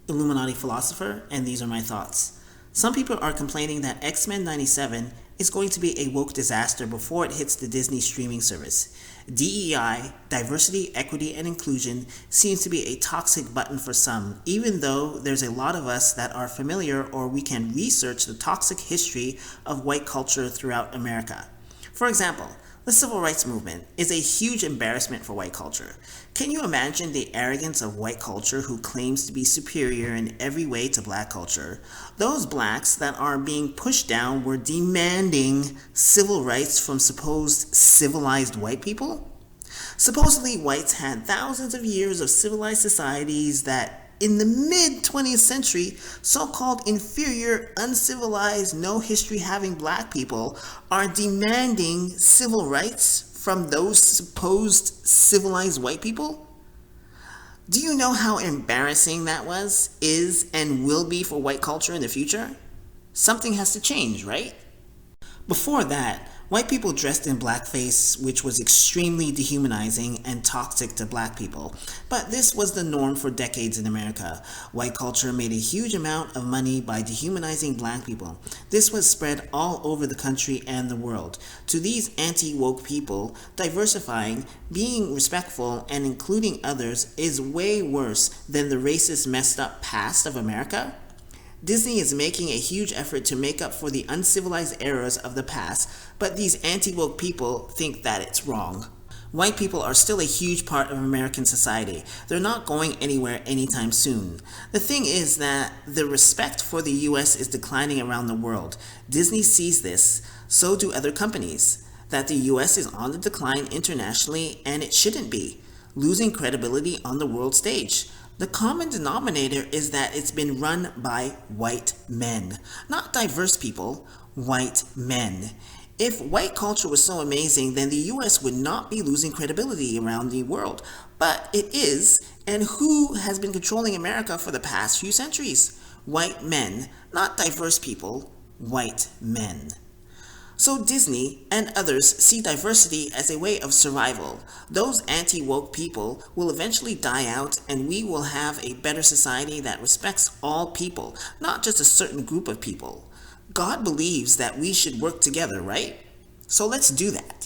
Illuminati philosopher, and these are my thoughts. Some people are complaining that X-Men 97 is going to be a woke disaster before it hits the Disney streaming service. DEI, diversity, equity, and inclusion, seems to be a toxic button for some, even though there's a lot of us that are familiar or we can research the toxic history of white culture throughout America. For example, the civil rights movement is a huge embarrassment for white culture. Can you imagine the arrogance of white culture who claims to be superior in every way to black culture? Those blacks that are being pushed down were demanding civil rights from supposed civilized white people? Supposedly, whites had thousands of years of civilized societies that in the mid-20th century, so-called inferior, uncivilized, no history having black people are demanding civil rights from those supposed civilized white people? Do you know how embarrassing that is, and will be for white culture in the future? Something has to change, right? Before that, white people dressed in blackface, which was extremely dehumanizing and toxic to black people. But this was the norm for decades in America. White culture made a huge amount of money by dehumanizing black people. This was spread all over the country and the world. To these anti-woke people, diversifying, being respectful, and including others is way worse than the racist, messed up past of America. Disney is making a huge effort to make up for the uncivilized errors of the past, but these anti-woke people think that it's wrong. White people are still a huge part of American society. They're not going anywhere anytime soon. The thing is that the respect for the US is declining around the world. Disney sees this, so do other companies, that the US is on the decline internationally, and it shouldn't be, losing credibility on the world stage. The common denominator is that it's been run by white men, not diverse people, white men. If white culture was so amazing, then the US would not be losing credibility around the world. But it is, and who has been controlling America for the past few centuries? White men, not diverse people, white men. So Disney and others see diversity as a way of survival. Those anti-woke people will eventually die out, and we will have a better society that respects all people, not just a certain group of people. God believes that we should work together, right? So let's do that.